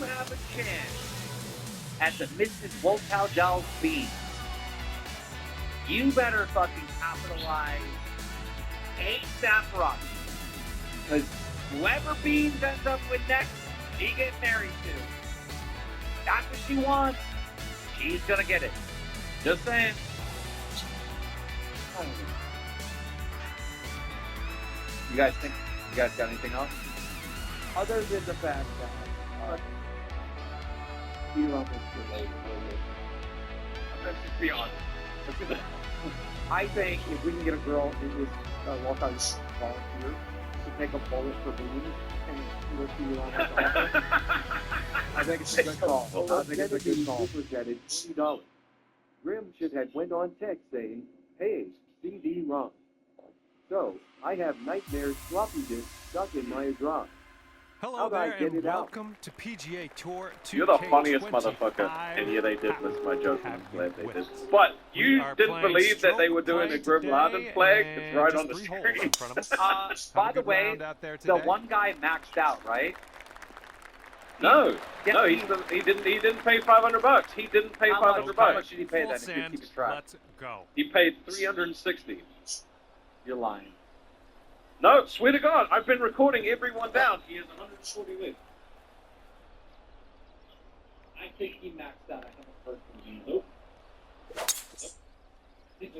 have a chance at the Mrs. Wolkow Bean, you better fucking capitalize ASAP Rocky. Because whoever Beans ends up with next, she gets married to. That's what she wants. She's gonna get it. Just saying. You guys got anything else? Other than the fact that you're almost delayed. Let's just be honest. I think if we can get a girl in this walkout volunteer to take a bullet for beans and let's see you on the offer, I think it's a good call. I think it's a good call. Superchatted $20. Grim Shithead went on text saying, "Hey, CD wrong. So I have nightmares floppy disk stuck in my drive. Hello there, and welcome to PGA Tour 2K25. You're the funniest motherfucker, and yeah, they did miss my joke. I'm glad they did. But you didn't believe that they were doing a Grim Laden flag? It's right on the screen. By the way, the one guy maxed out, right? No, he didn't pay $500. He didn't pay $500. How much did he pay then? If you keep track? Let's go. He paid $360. You're lying. No, swear to God, I've been recording everyone down. He has 140 left. I think he maxed out. I haven't heard from you. Nope. Did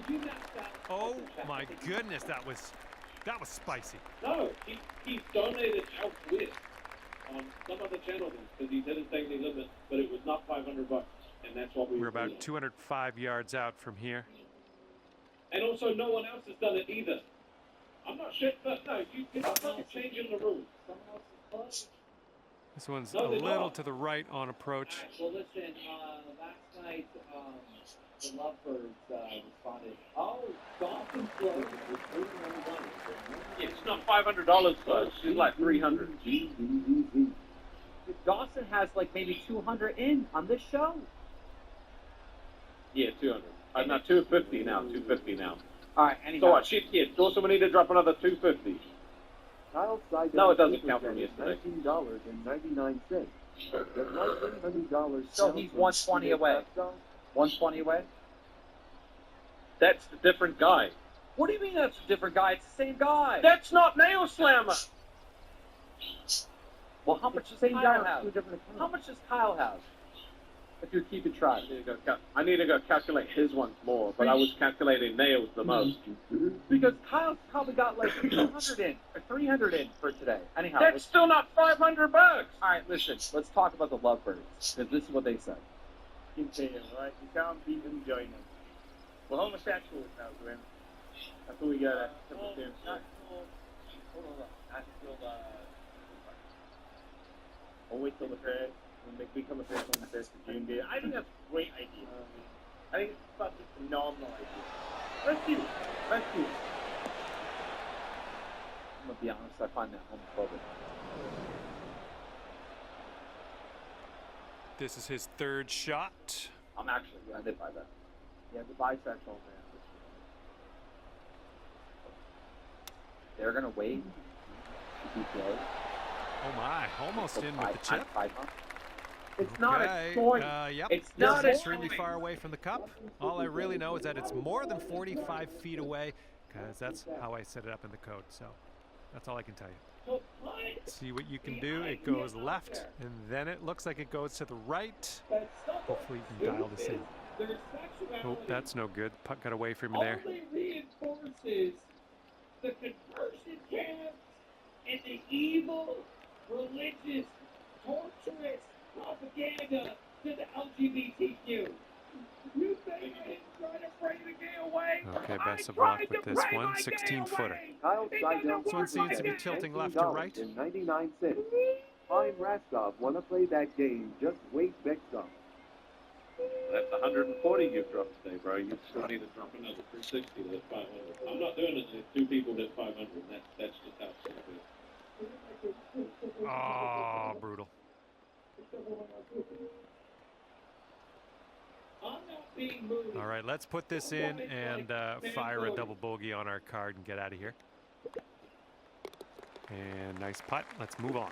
you max out? Oh my goodness, that was spicy. No, he donated elsewhere on some other channel because he didn't take any limit, but it was not $500, and that's what we. We're about 205 yards out from here. And also, no one else has done it either. I'm not sure. No, you're not changing the rules. Someone else is close. This one's a little to the right on approach. Well, listen, last night the Lovebirds responded. Oh, Dawson flows with 301. Yeah, it's not $500 first. It's like $300. Dawson has like maybe 200 in on this show. Yeah, 200. No, 250 now. 250 now. All right, anyway. So what? Shit, yeah. Dawson, we need to drop another 250. No, it doesn't count from yesterday. $19.99. $100. So he's 120 away. 120 away? That's the different guy. What do you mean that's a different guy? It's the same guy. That's not Nail Slammer. Well, how much does Kyle have? How much does Kyle have? If you're keeping track. I need to go calculate his one more, but I was calculating Nails the most. Because Kyle's probably got like 200 in, or 300 in for today. Anyhow. That's still not $500. All right, listen. Let's talk about the Lovebirds, because this is what they said. Continue, right? You can't beat them, join them. We're homosexuals now, Grim. That's what we got to understand. I'll wait till the fair. When they become a fair on the 1st of June day. I think that's a great idea. I think it's a fucking phenomenal idea. Let's do it. Let's do it. I'm going to be honest, I find that homophobic. This is his third shot. I'm actually offended by that. Yeah, the bisexual man. They're going to wait. Oh my, almost in with the chip. It's not a point. Yep. It's not extremely far away from the cup. All I really know is that it's more than 45 feet away, because that's how I set it up in the code. So that's all I can tell you. See what you can do. It goes left, and then it looks like it goes to the right. Hopefully you can dial this in. Oh, that's no good. Putt got away from me there. Only reinforces the conversion camps and the evil, religious, torturous propaganda to the LGBTQ. You think I didn't try to bring the gay away? Okay, best of luck with this one. 16-footer. This one seems to be tilting left to right. 99 cents. Fine Rastov wanna play that game. Just wait next up. That's 140 you've dropped today, bro. You still need to drop another 360 to hit 500. I'm not doing it if two people hit 500. That's just how it's going to be. Oh, brutal. All right, let's put this in and fire a double bogey on our card and get out of here. And nice putt. Let's move on.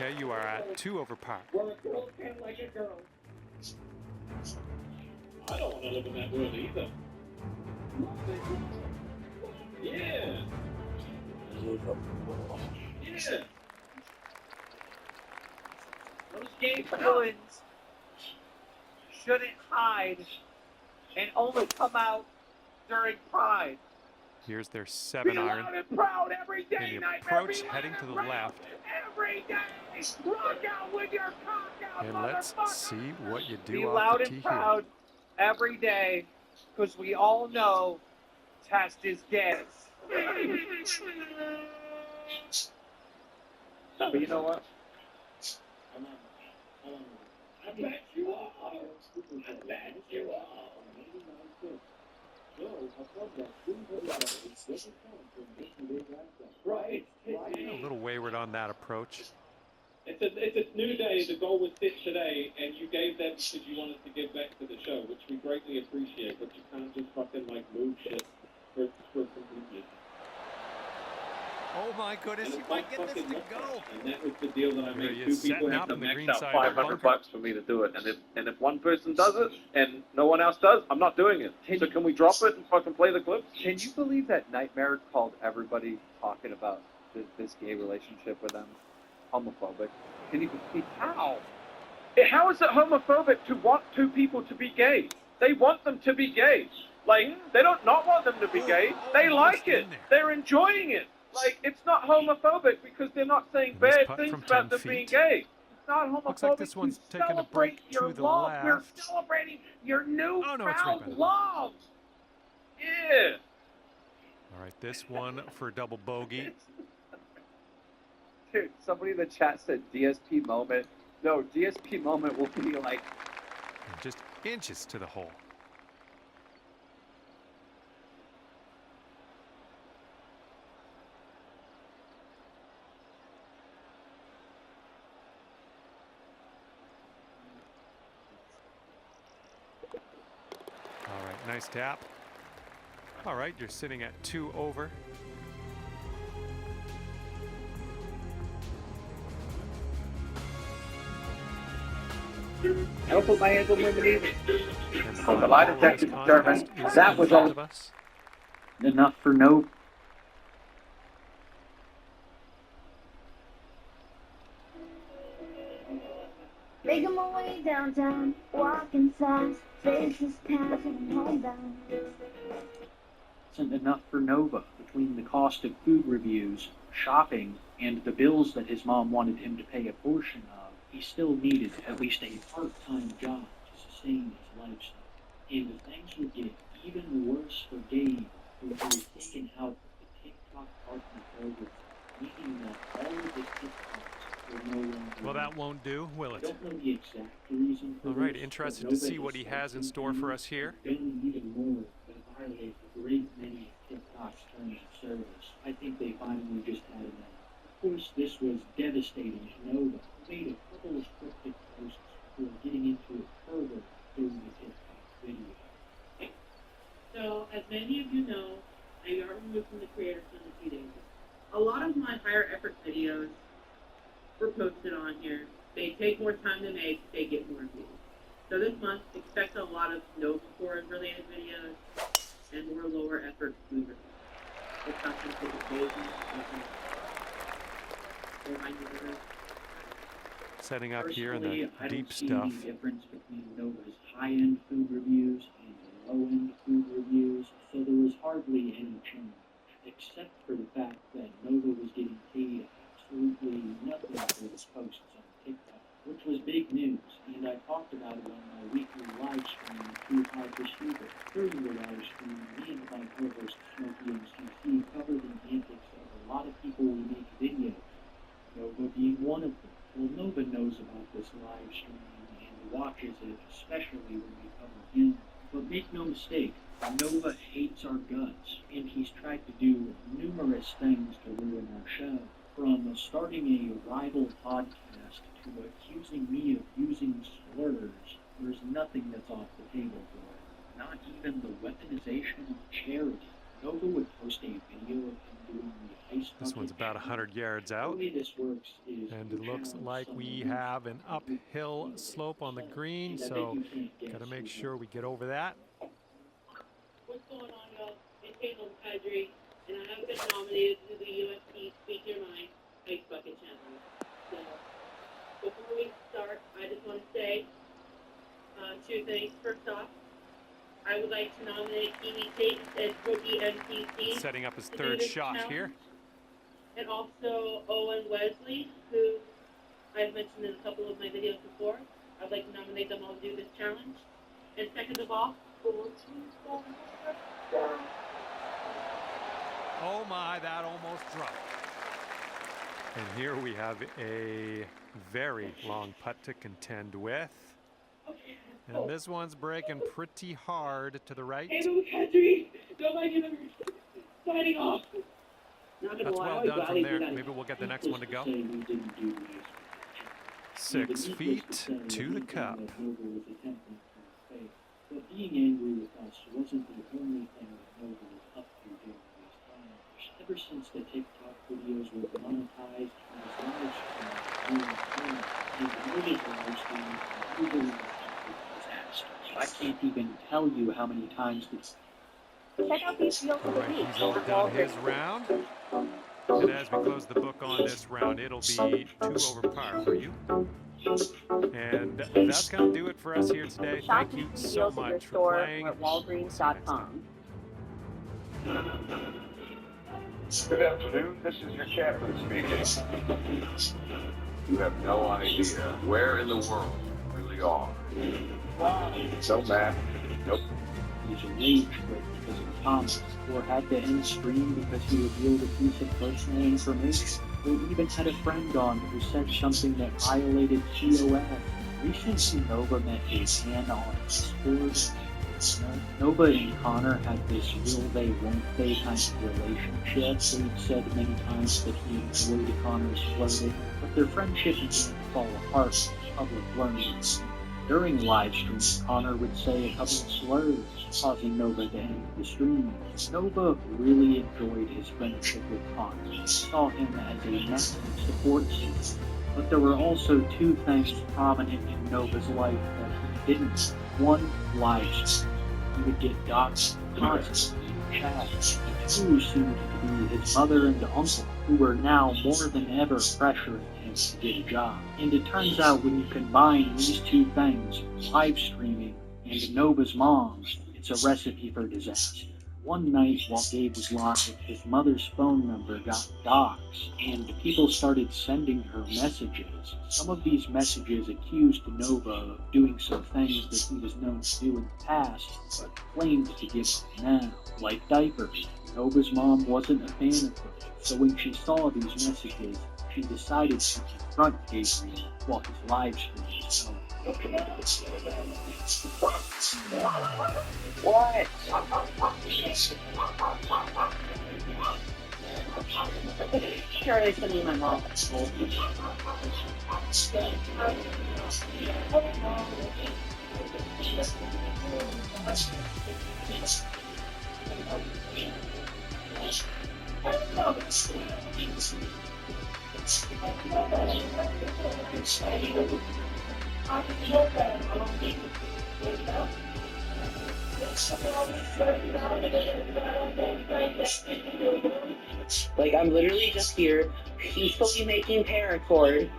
Okay, you are at 2 over par. Where a girl can't like a girl. I don't want to live in that world either. Yeah. Yeah. Those gay villains shouldn't hide and only come out during Pride. Here's their Be 7-iron. loud and proud every day, In the Nightmare. approach, Be loud heading and to the proud left. every day. Rock out with your cock out, And let's motherfucker. see what you Be do off loud the and tee proud every day, because we all know Test is gay. But you know what? I bet you are. I bet you are. Right. here. A little wayward on that approach. It's a new day. The goal was sit today, and you gave that because you wanted to give back to the show, which we greatly appreciate. But you can't just fucking like move shit for completely. Oh my goodness, And you it's might like get this fucking to nuts. go. And that was the deal that I Here made. he 2 is, people setting have up to in the max green out side of the bunker. $500 for me to do it. And if one person does it and no one else does, I'm not doing it. So can we drop it and fucking play the clip? Can you believe that Nightmare called everybody talking about this gay relationship with them homophobic? Can you believe how? How is it homophobic to want 2 people to be gay? They want them to be gay. Like, they don't not want them to be gay. They like it. They're enjoying it. Like, it's not homophobic because they're not saying Nice bad putt things from about 10 them being feet. gay. It's not homophobic. Looks like this one's to taking a break celebrate your to the love. We're left. celebrating your newfound Oh, no, it's right by the love. Yeah. All right, this one for a double bogey. Dude, somebody in the chat said DSP moment. No, DSP moment will be like, And just inches to the hole. All right, nice tap. All right, you're sitting at 2 over. I don't put my hands on women either. And So the lie detector this determined contest is that in was front all of us. enough for no. Making my way downtown, walking fast, faces passing homebound. Isn't enough for Nova between the cost of food reviews, shopping, and the bills that his mom wanted him to pay a portion of. He still needed at least a part-time job to sustain his lifestyle. And if things would get even worse for Gabe, who was taken out of the TikTok partner program, meaning that all of his TikToks were no longer. Well, that won't do, will I it? don't know the exact reason for All right, this, interested but to see Nova what he is has in store for us here. done even more than violate a great many of TikTok's terms of service. I think they finally just had enough. Of course, this was devastating to Nova, who made a couple of cryptic posts before getting into it further during the TikTok video. So, as many of you know, I got removed from the Creator Fund a few days ago. A lot of my higher effort videos were posted on here. They take more time to make, they get more views. So this month, expect a lot of Nova Forward related videos and more lower effort food reviews. We'll talk into the baby, Setting up here in Personally, the I deep don't see stuff. any difference between Nova's high-end food reviews and the low-end food reviews, so there was hardly any change, except for the fact that Nova was getting paid absolutely nothing for his posts on TikTok, which was big news, and I talked about it on my weekly live stream to High Receiver. During the live stream, me and my co-host Smokey MCC covered the antics of a lot of people who make videos, Nova being one of them. Well, Nova knows about this live stream and watches it, especially when we cover him. But make no mistake, Nova hates our guts, and he's tried to do numerous things to ruin our show. From starting a rival podcast to accusing me of using slurs, there's nothing that's off the table for him. Not even the weaponization of charity. Nova would post a video of him doing the ice This bucket one's a about 100 yards out. The way this works is And you it looks challenge like we someone have an uphill slope on the green, and I bet so you can't guess got to make who sure won. we get over that. What's going on, y'all? It's Caitlin Kadri, and I have been nominated to the UFC Speak Your Mind Ice Bucket Challenge. So, before we start, I just want to say two things. First off, I would like to nominate Kiwi Tate as rookie MCC. Setting up his to do third this shot challenge. here. And also Owen Wesley, who I've mentioned in a couple of my videos before. I'd like to nominate them all to do this challenge. And second of all, Oh my, that almost dropped. And here we have a very long putt to contend with. And this one's breaking pretty hard to the right. Caitlin Kadri, nobody ever signing off. Not gonna That's lie, well I done got from it, there. guys. Maybe we'll get the next one to go. Say we didn't do this. 6 feet to the cup. But being angry with us wasn't the only thing that Nova was up to during these times. Ever since the TikTok videos were monetized and his live stream, Nova's live stream was disasters. I can't even tell you how many times this. Check out these reels of the All right, week. he's all done his round. And as we close the book on this round, it'll be 2 over par for you. And that's going to do it for us here today. Shop Thank you these so deals at your much for store playing. or at walgreens.com. Good afternoon, this is your captain speaking. You have no idea where in the world you really are. So, Matt, nope. He's a rage quit because of Thomas, or had to end stream because he revealed a piece of personal information, or even had a friend on who said something that violated TOS. Recently, Nova met his on sports. Nova and Connor had this will they, won't they kind of relationship. They'd said many times that he enjoyed Connor's flirting, but their friendship began to fall apart in public learnings. During live streams, Connor would say a couple of slurs, causing Nova to end the stream. Nova really enjoyed his friendship with Connor. He saw him as a massive support system. But there were also 2 things prominent in Nova's life that he didn't. One, live streams. He would get doxxed constantly in chats. And 2 seemed to be his mother and uncle, who were now more than ever pressuring him to get a job. And it turns out when you combine these 2 things, live streaming and Nova's mom, it's a recipe for disaster. One night while Gabe was live, his mother's phone number got doxxed, and people started sending her messages. Some of these messages accused Nova of doing some things that he was known to do in the past, but claimed to give up now, like diapers. Nova's mom wasn't a fan of it, so when she saw these messages, she decided to confront Gabriel while his live stream was going. What? Sure, they sent me my mom. Like, I'm literally just here, peacefully making paracord,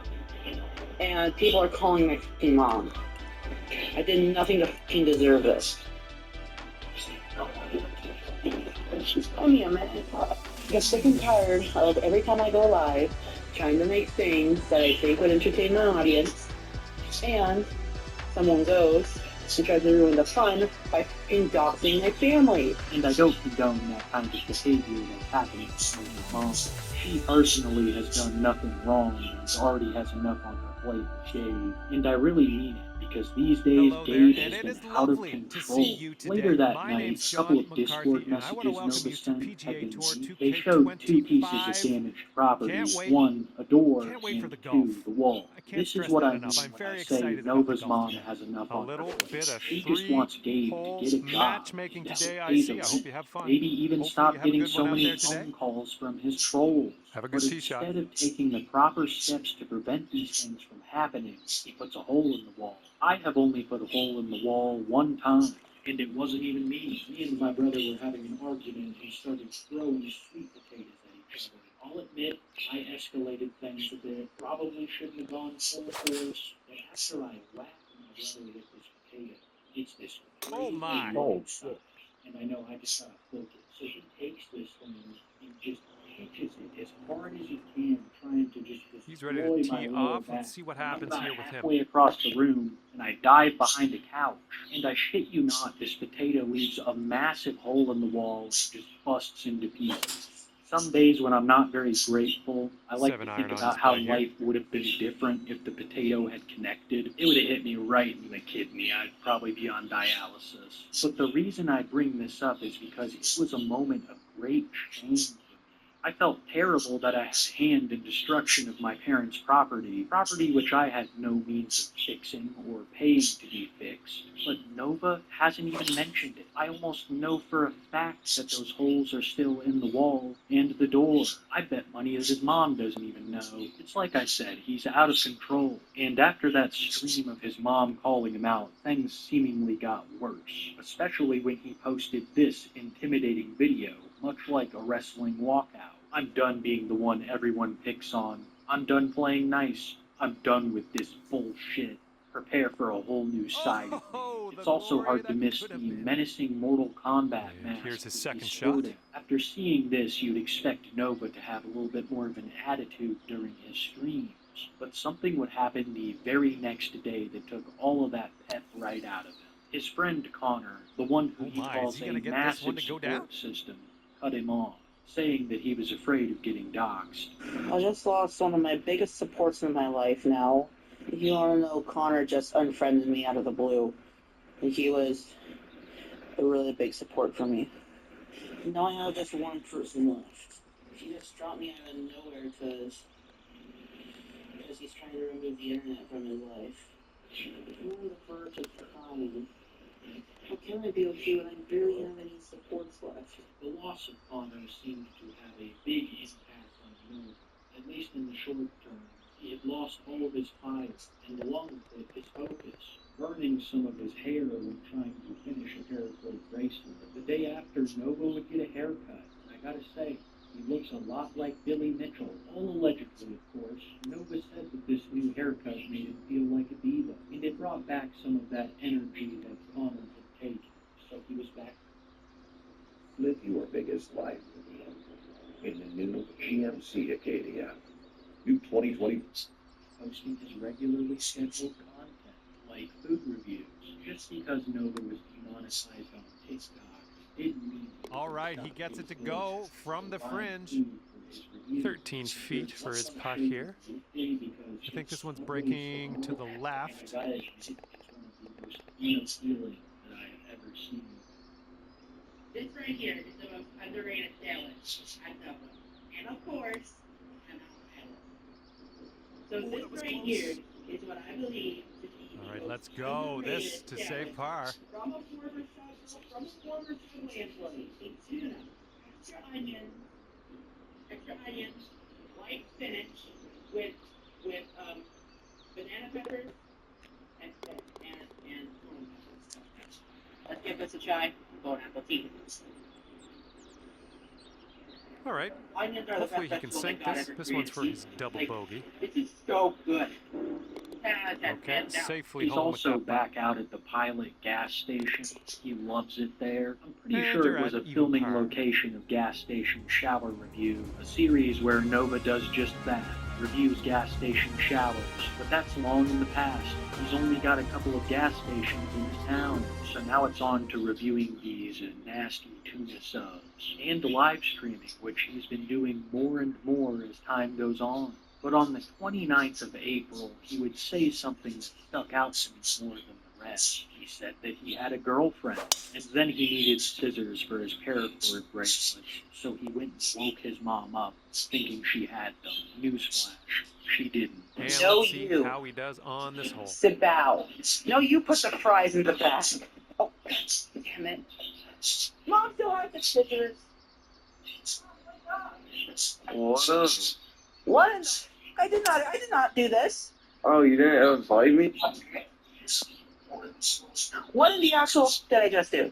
and people are calling my fucking mom. I did nothing to fucking deserve this. I mean, I'm sick and tired of every time I go live, trying to make things that I think would entertain my audience, and someone goes and tries to ruin the fun by fucking doxing my family. And I don't condone that kind of behavior that's happening to my mom. She personally has done nothing wrong and already has enough on her plate with Gabe. And I really mean it, because these days Hello Gabe there, and has it is been out of lovely to control. see you today. Later that My night, name's a couple John of Discord McCarthy, and I want to messages welcome Nova you to sent PGA have been Tour leaked. They showed 2 pieces of 2K25. damaged property. Can't wait. 1, a door, Can't wait for and the 2, golf. the wall. I can't This is stress what that I mean enough. I'm when very I say excited about the Nova's golf mom today. has enough A on her little plate. bit of She just wants Gabe to three-hole get a job. matchmaking That today, I pays see. a I hope you have fun. Maybe even Hopefully stop you have a getting good so one out many there today. phone calls from his trolls. Have a good But tee shot. instead of taking the proper steps to prevent these things from happening, he puts a hole in the wall. I have only put a hole in the wall one time, and it wasn't even me. Me and my brother were having an argument and started throwing sweet potatoes at each other. I'll admit, I escalated things a bit. Probably shouldn't have gone full force, but after I whacked my brother with this potato, it's this Oh my. great shot. And I know I just gotta flick it. So he takes this thing and just pitches it as hard as he can, trying to just destroy He's ready to my tee lower off. back. Let's see what I'm happens about here with him. halfway across the room, and I dive behind a couch. And I shit you not, this potato leaves a massive hole in the wall and just busts into pieces. Some days when I'm not very grateful, I like to 7-iron think on about how display here. life would have been different if the potato had connected. It would have hit me right in the kidney. I'd probably be on dialysis. But the reason I bring this up is because it was a moment of great change for me. I felt terrible that I had a hand in destruction of my parents' property which I had no means of fixing or paying to be fixed. But Nova hasn't even mentioned it. I almost know for a fact that those holes are still in the wall and the door. I bet money that his mom doesn't even know. It's like I said, he's out of control. And after that stream of his mom calling him out, things seemingly got worse. Especially when he posted this intimidating video, much like a wrestling walkout. I'm done being the one everyone picks on. I'm done playing nice. I'm done with this bullshit. Prepare for a whole new side of me. Oh, It's the also glory hard to that miss could the have been. menacing Mortal Kombat And mask. here's his that second he's shot. sporting. After seeing this, you'd expect Nova to have a little bit more of an attitude during his streams. But something would happen the very next day that took all of that pep right out of him. His friend Connor, the one who Oh he my, calls is he a gonna get this one massive to go support down? system, cut him off, saying that he was afraid of getting doxxed. I just lost one of my biggest supports in my life now. If you want to know, Connor just unfriended me out of the blue. And he was a really big support for me. Now I have just one person left. He just dropped me out of nowhere because he's trying to remove the internet from his life. I'm on the verge of crying. How can I be okay when I barely have any supports left? The loss of Connor seemed to have a big impact on Nova, at least in the short term. He had lost all of his fire, and along with it, his focus, burning some of his hair when trying to finish a paracord bracelet. The day after, Nova would get a haircut, and I gotta say, he looks a lot like Billy Mitchell, all allegedly, of course. Nova said that this new haircut made him feel like a diva, and it brought back some of that energy that Connor had taken, so he was back. Live your biggest life in the new GMC Acadia. New 2020. Posting his regularly scheduled content, like food reviews. Just because Nova was demonetized on TikTok didn't mean... All right, he gets it to go from the fringe. 13 feet for his putt here. I think this one's breaking to the left. It's one of the most feeling that I have ever seen. This right here is the most underrated sandwich at Dublin. And of course, an avocado. So this right here is what I believe to be All right, let's go. This to save par. from a former Subway employee. A tuna, extra onions, white spinach with banana peppers and corn peppers. Let's give this a try. Bon appetit. All right. Onions are the Hopefully best he can vegetable sink that God this. ever This one's for created. his double Like, bogey. This is so good. 10 out of 10, Okay, hands down. safely He's home with also that putt. back out at the Pilot gas station. He loves it there. I'm pretty And sure you're it was at a even filming par. location of Gas Station Shower Review, a series where Nova does just that, reviews gas station showers. But that's long in the past. He's only got a couple of gas stations in his town, so now it's on to reviewing these nasty tuna subs, and live streaming, which he's been doing more and more as time goes on. But on the 29th of April, he would say something that stuck out to me more than the rest. He said that he had a girlfriend, and then he needed scissors for his paracord bracelets, so he went and woke his mom up, thinking she had them. Newsflash, she didn't. And No, let's see you. how he does on this hole. Sibao. No, you put the fries in the basket. Oh, damn it. Mom still has the scissors. What up? What? In the- I did not do this. Oh, you didn't invite me? What in the actual did I just do?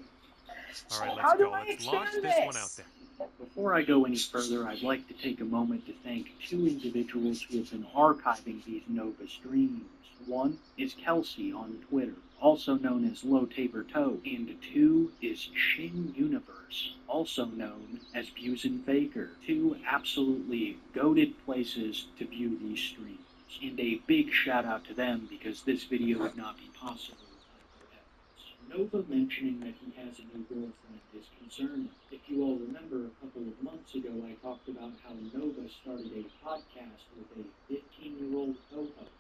All right, How let's do go. I Let's launch expand this one out this? there. Before I go any further, I'd like to take a moment to thank two individuals who have been archiving these Nova streams. One is Kelsey on Twitter, also known as Low Tabor Toe, and two is Shin Universe, also known as Views and Faker. Two absolutely goated places to view these streams. And a big shout out to them because this video would not be possible without their efforts. Nova mentioning that he has a new girlfriend is concerning. If you all remember, a couple of months ago I talked about how Nova started a podcast with a 15-year-old co-host.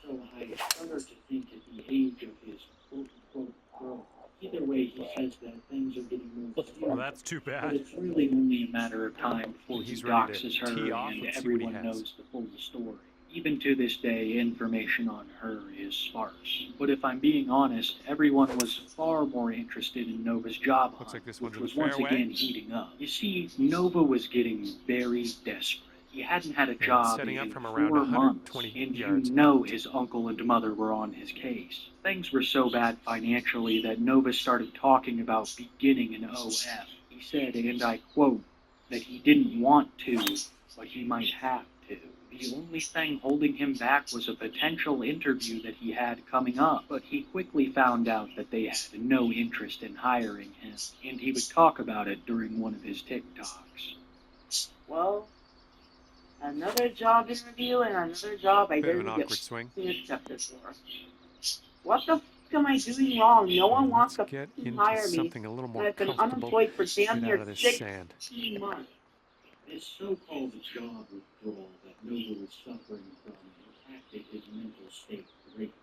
So I shudder to think at the age of his quote-unquote girl. Either way, he says that things are getting more serious. Well, that's too But bad. it's really only a matter of time before He's he ready doxes to her tee off and and see what he everyone has. knows the full story. Even to this day, information on her is sparse. But if I'm being honest, everyone was far more interested in Nova's job hunt, Looks like this which one's in was the once fairway. again heating up. You see, Nova was getting very desperate. He hadn't had a job setting up in from around 4 months, 120 and yards you know out. his uncle and mother were on his case. Things were so bad financially that Nova started talking about beginning an OF. He said, and I quote, that he didn't want to, but he might have to. The only thing holding him back was a potential interview that he had coming up, but he quickly found out that they had no interest in hiring him, and he would talk about it during one of his TikToks. Well, another job interview and another job I Bit of an didn't get awkward swing. accepted for. What the f am I doing wrong? No one wants to Let's get f***ing into hire me. something a little And more I've been comfortable. unemployed for damn Get near out of this 16 sand. months. This so-called job withdrawal that Nova was suffering from impacted his mental state greatly.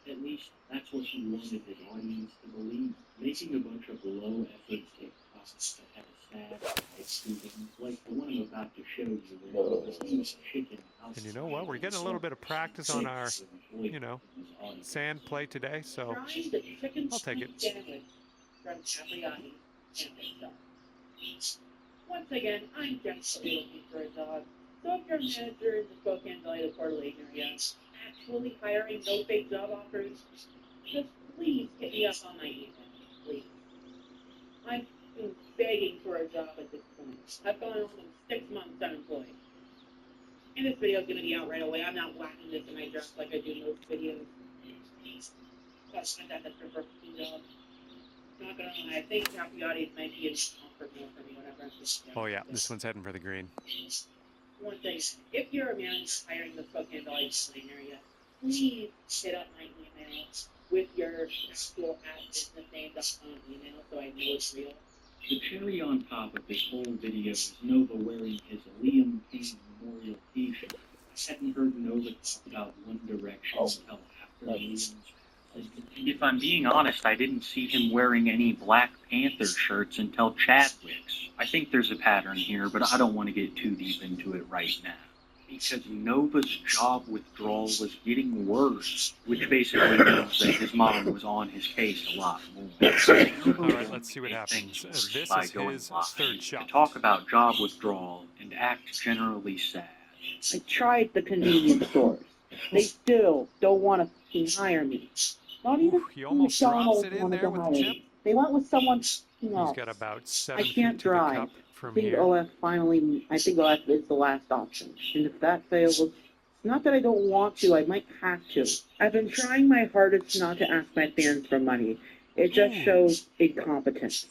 At least, that's what he wanted his audience to believe. Making a bunch of low-effort TikToks that had a sad live shooting, like the one I'm about to show you, where he was eating chicken outside. And you know what? We're getting a little bit of practice on our, sand play today, so Trying the chicken I'll take it. sandwich from Capriati and Pizza. Once again, I'm desperately looking for a job. So if you're a manager in the Spokane Valley, the Coeur d'Alene area, actually hiring no fake job offers, just please hit me up on my email, please. I'm begging for a job at this point. I've gone almost 6 months unemployed. And this video is going to be out right away. I'm not whacking this in my dress like I do most videos. Gotta find that Mr. Perfect job. Not gonna lie, I think Capriati might be a comfort meal for me whenever I'm just Oh yeah, this one's heading for the green. One thing, if you're a manager hiring the Spokane Valley area, please hit up my email with your actual @businessname.com email so I know it's real. The cherry on top of this whole video is Nova wearing his Liam Payne Memorial T-shirt. I hadn't heard Nova talk about One Direction until after Liam's passing. If I'm being honest, I didn't see him wearing any Black Panther shirts until Chadwick's. I think there's a pattern here, but I don't want to get too deep into it right now. Because Nova's job withdrawal was getting worse, which basically means that his mom was on his case a lot more. All right, let's see what happens. This is his third shot. To talk about job withdrawal and act generally sad. I tried the convenience stores. They still don't want to hire me. Not even Ooh, he almost drops it in wanted there to with hire the me. chip. They went with someone else. He's got about 7 I feet can't to the drive. cup from I think here. OF finally, I think OF is the last option. And if that fails, it's not that I don't want to, I might have to. I've been trying my hardest not to ask my fans for money. It just shows incompetence.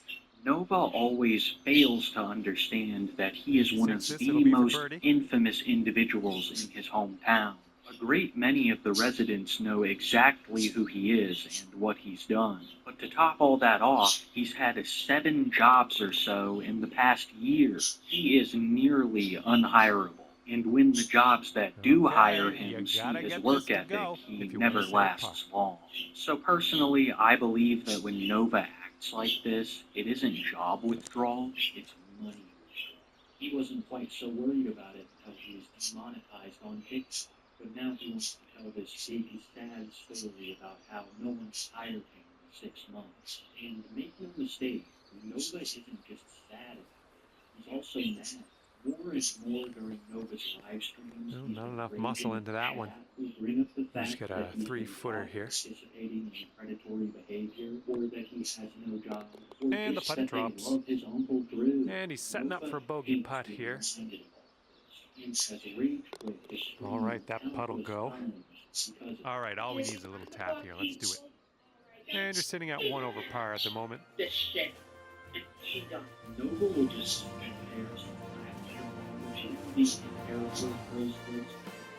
Nova always fails to understand that he is one of Since the it'll be for most birdie. infamous individuals in his hometown. A great many of the residents know exactly who he is and what he's done. But to top all that off, he's had 7 jobs or so in the past year. He is nearly unhirable. And when the jobs that do Okay, hire you him see gotta his get work this to ethic, go he if you never wanna save lasts par. long. So personally, I believe that when Nova acts like this, it isn't job withdrawal, it's money withdrawal. He wasn't quite so worried about it until he was demonetized on TikTok. But now he wants to tell this big, sad story about how no one's hired him in 6 months. And make no mistake, Nova isn't just sad about it. He's also mad. More and more during Nova's live streams. No, not enough muscle into that one. Just got a 3-footer here. Participating in predatory behavior, or that he has no job, And the putt drops. his uncle Drew. And he's setting up for a bogey putt here. All right, that putt will go. All right, all we need is a little tap here. Let's do it. And you're sitting at 1 over par at the moment. This shit. And she's done. Nova will just compare some these comparable bracelets,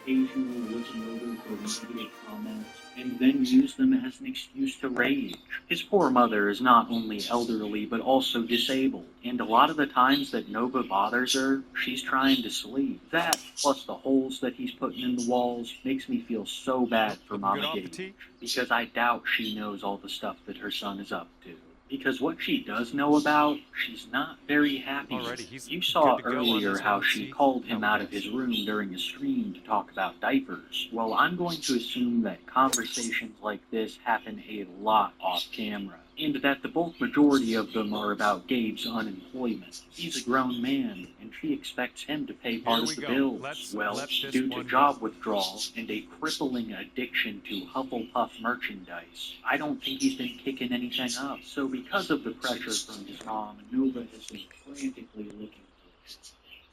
occasionally looking over for negative comments, and then use them as an excuse to rage. His poor mother is not only elderly, but also disabled, and a lot of the times that Nova bothers her, she's trying to sleep. That, plus the holes that he's putting in the walls, makes me feel so bad for Mama Gage, because I doubt she knows all the stuff that her son is up to. Because what she does know about, she's not very happy. You saw earlier how she called him out of his room during a stream to talk about diapers. Well, I'm going to assume that conversations like this happen a lot off camera, and that the bulk majority of them are about Gabe's unemployment. He's a grown man, and she expects him to pay part of the bills. Well, due to job withdrawal and a crippling addiction to Hufflepuff merchandise, I don't think he's been kicking anything up. So because of the pressure from his mom, Nova has been frantically looking for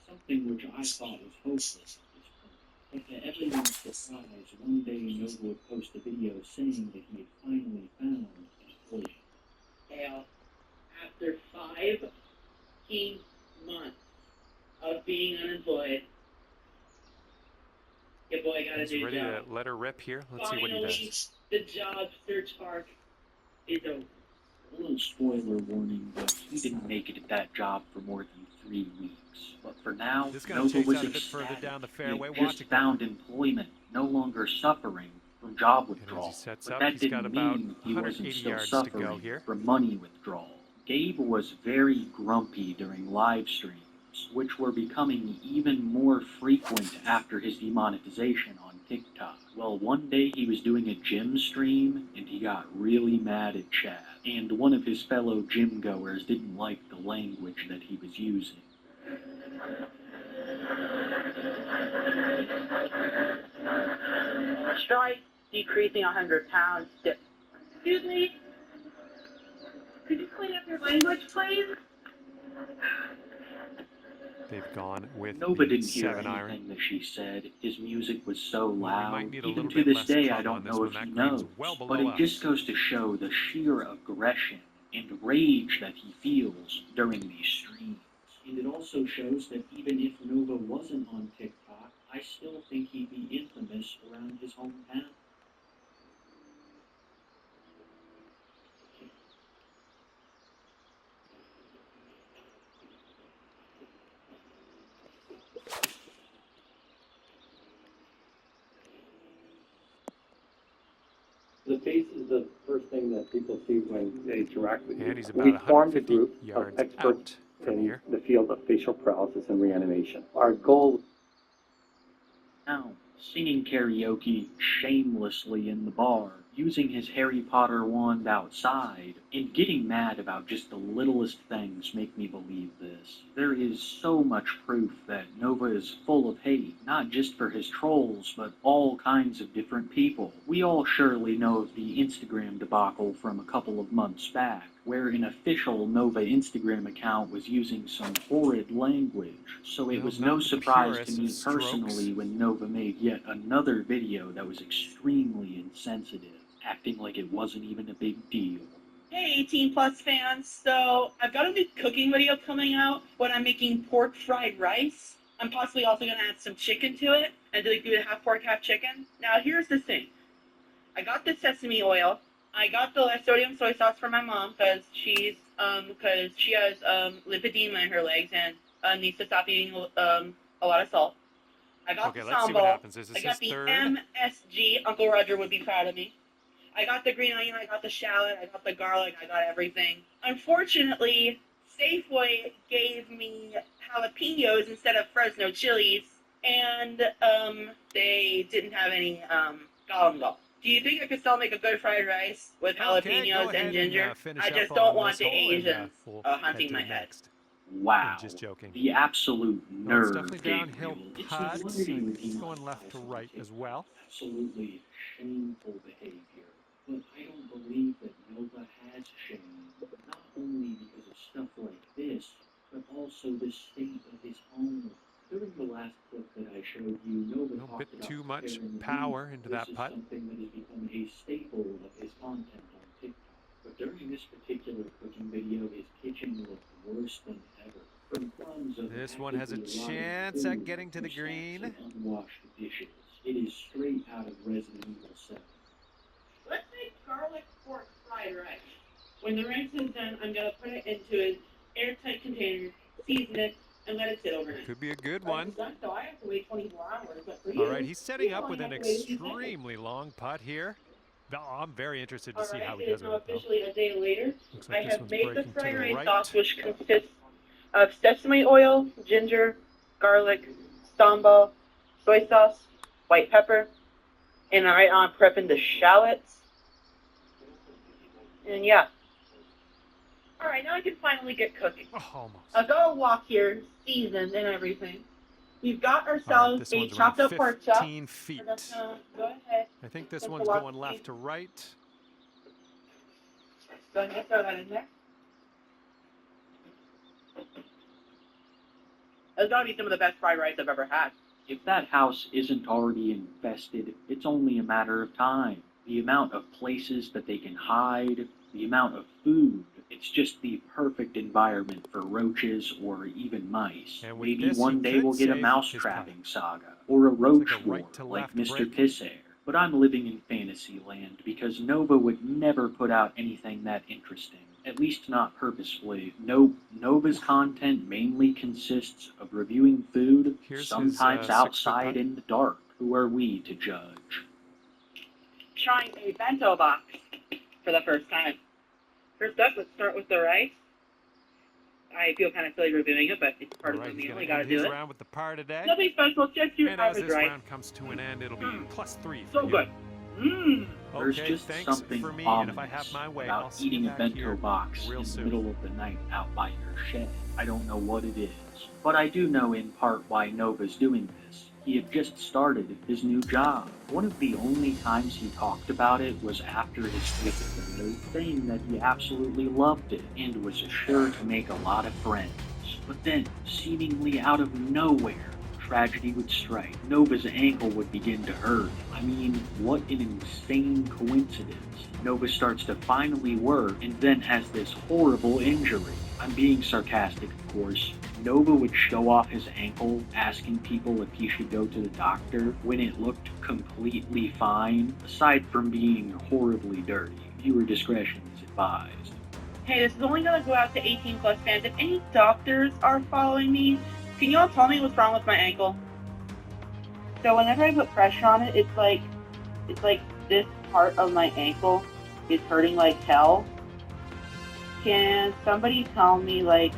something which I thought was hopeless. But to everyone's surprise, one day Nova would post a video saying that he had finally found employment. Dale, after 15 months of being unemployed, your boy got a He's new ready job. to let her rip here. Let's see what he does. The job search arc is over. A little spoiler warning, but he didn't make it at that job for more than 3 weeks. But for now, Nova was ecstatic. Down the fairway. He just found employment, no longer suffering from job withdrawal. But that didn't mean he wasn't still suffering from money withdrawal. Gabe was very grumpy during live streams, which were becoming even more frequent after his demonetization on TikTok. Well, one day he was doing a gym stream, and he got really mad at Chad, and one of his fellow gym goers didn't like the language that he was using. Try decreasing 100 pounds. Excuse me? Could you clean up your language, please? They've gone with Nova the didn't hear 7-iron. anything that she said. His music was so loud. Need a Even little to bit this less day, club I don't on this know one. if That he green's knows. well below But it us. just goes to show the sheer aggression and rage that he feels during these streams. And it also shows that even if Nova wasn't on TikTok, I still think he'd be infamous around his hometown. The face is the first thing that people see when they interact with you. And he's about We formed a 150 group of yards experts out from in here. the field of facial paralysis and reanimation. Our goal. Now, singing karaoke shamelessly in the bar, using his Harry Potter wand outside, and getting mad about just the littlest things make me believe this. There is so much proof that Nova is full of hate, not just for his trolls, but all kinds of different people. We all surely know of the Instagram debacle from a couple of months back, where an official Nova Instagram account was using some horrid language, so it was no surprise to me personally when Nova made yet another video that was extremely insensitive, acting like it wasn't even a big deal. Hey, 18 plus fans. So I've got a new cooking video coming out when I'm making pork fried rice. I'm possibly also going to add some chicken to it and do it half pork, half chicken. Now here's the thing. I got the sesame oil. I got the less sodium soy sauce for my mom because she has lipedema in her legs and needs to stop eating a lot of salt. I got the let's see what sambal. happens. Is this I got his the third? MSG. Uncle Roger would be proud of me. I got the green onion, I got the shallot, I got the garlic, I got everything. Unfortunately, Safeway gave me jalapenos instead of Fresno chilies, and they didn't have any galangal. Do you think I could still make a good fried rice with jalapenos and ginger? I just don't want the Asians hunting my head. Wow. I'm just joking. The absolute No, it's nerve, definitely downhill Gabriel. It's putt. no wonder you He's demonize going left to guys right on as TikTok. well. Absolutely shameful behavior. But I don't believe that Nova has shame, not only because of stuff like this, but also the state of his home. During the last clip that I showed you, Nova No talked bit about too much preparing power meat. into This that is putt. something that has become a staple of his content on TikTok. But during this particular cooking video, his kitchen looked worse than ever. From crumbs of This one has a actively rotting chance food at getting to the to stacks green. of unwashed dishes. It is straight out of Resident Evil 7. Let's make garlic pork fried rice. When the rice is done, I'm going to put it into an airtight container, season it, and let it sit overnight. Could be a good Rice one. is done, so I have to wait 24 hours, but for you, All right, he's setting you up only with an have to wait a few seconds. extremely long putt here. I'm very interested to All see right, how he it is does now with it, though. officially a day later. Looks I like this have one's made the breaking to fried the rice right. sauce, which consists of sesame oil, ginger, garlic, sambal, soy sauce, white pepper, and right now I'm prepping the shallots. And yeah. All right, now I can finally get cooking. Oh, almost. I've got a wok here, seasoned and everything. We've got All right, ourselves this a one's chopped around up pork chop. 15 feet. We're just gonna go ahead. I think this Just one's walk going the left seat. to right. Go ahead, throw that in there. That's gotta be some of the best fried rice I've ever had. If that house isn't already infested, it's only a matter of time. The amount of places that they can hide, the amount of food, it's just the perfect environment for roaches or even mice. And with Maybe this, he one day could we'll get a save mouse his trapping saga, or a roach like a war, right to like left Mr. break. Pissair. But I'm living in fantasy land because Nova would never put out anything that interesting. At least not purposefully. Nova's content mainly consists of reviewing food, Here's his, sometimes 6-foot outside putt. in the dark. Who are we to judge? Trying a bento box for the first time. First up, let's start with the rice. I feel kind of silly reviewing it, but it's part All of right, the he's meal. going You to gotta end do his it. round with the par today. Nothing special, just your And as average this rice. round comes to an end, it'll be +3 for So you. good. Mmm. There's Okay, just thanks something for me, ominous and if I have my way, I'll about see you eating a back bento here box real in soon. the middle of the night out by your shed. I don't know what it is, but I do know in part why Nova's doing this. He had just started his new job. One of the only times he talked about it was after his fifth video, saying that he absolutely loved it and was sure to make a lot of friends. But then, seemingly out of nowhere, tragedy would strike. Nova's ankle would begin to hurt. I mean, what an insane coincidence. Nova starts to finally work and then has this horrible injury. I'm being sarcastic, of course. Nova would show off his ankle, asking people if he should go to the doctor, when it looked completely fine, aside from being horribly dirty. Viewer discretion is advised. Hey, this is only gonna go out to 18+ fans. If any doctors are following me, can y'all tell me what's wrong with my ankle? So whenever I put pressure on it, it's like this part of my ankle is hurting like hell. Can somebody tell me like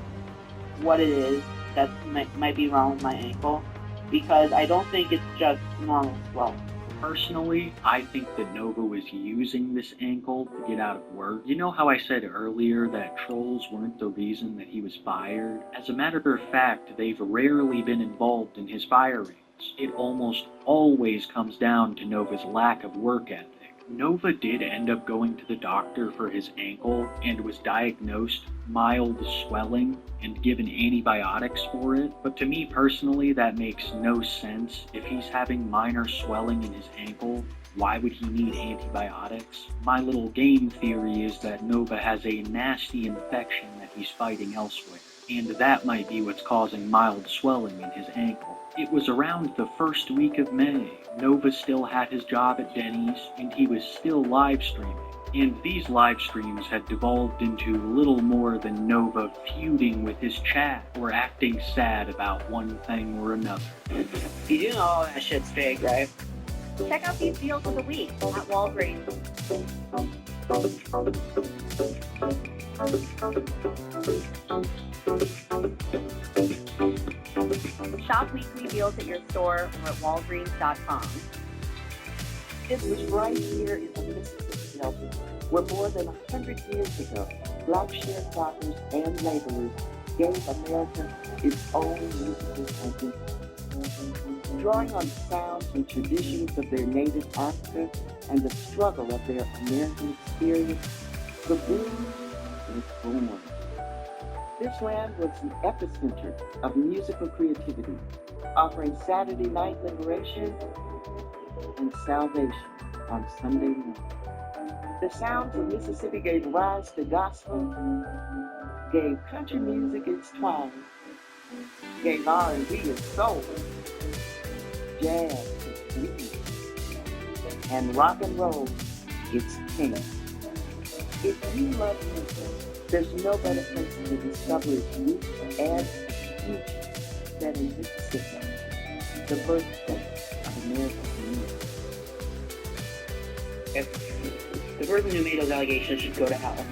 what it is that might be wrong with my ankle? Because I don't think it's just normal swelling. Personally, I think that Nova was using this ankle to get out of work. You know how I said earlier that trolls weren't the reason that he was fired? As a matter of fact, they've rarely been involved in his firings. It almost always comes down to Nova's lack of work ethic. Nova did end up going to the doctor for his ankle and was diagnosed mild swelling and given antibiotics for it, but to me personally that makes no sense. If he's having minor swelling in his ankle, why would he need antibiotics? My little game theory is that Nova has a nasty infection that he's fighting elsewhere, and that might be what's causing mild swelling in his ankle. It was around the first week of May. Nova still had his job at Denny's, and he was still live streaming. And these live streams had devolved into little more than Nova feuding with his chat or acting sad about one thing or another. You do know all that shit's fake, right? Check out these deals of the week at Walgreens. Shop weekly deals at your store or at walgreens.com. It was right here in the Mississippi Delta, where more than 100 years ago, black sharecroppers and laborers gave America its own musical identity. Drawing on sounds and traditions of their native Africa and the struggle of their American experience, the blues was born. This land was the epicenter of musical creativity, offering Saturday night liberation and salvation on Sunday night. The sounds of Mississippi gave rise to gospel, gave country music its twang, gave R&B its soul, jazz its blues, and rock and roll its king. If you love music, there's no better place to discover its roots and future than in Mississippi, the birthplace of American music. If the person who made those allegations should go to hell.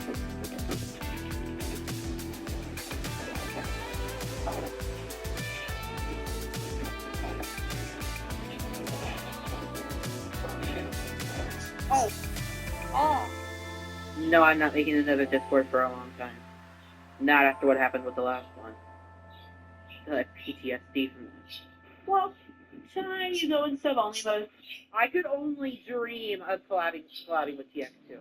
No, I'm not making another Discord for a long time. Not after what happened with the last one. I have PTSD from this. Well, sometimes you go in sub-only mode. I could only dream of collabing with TX2.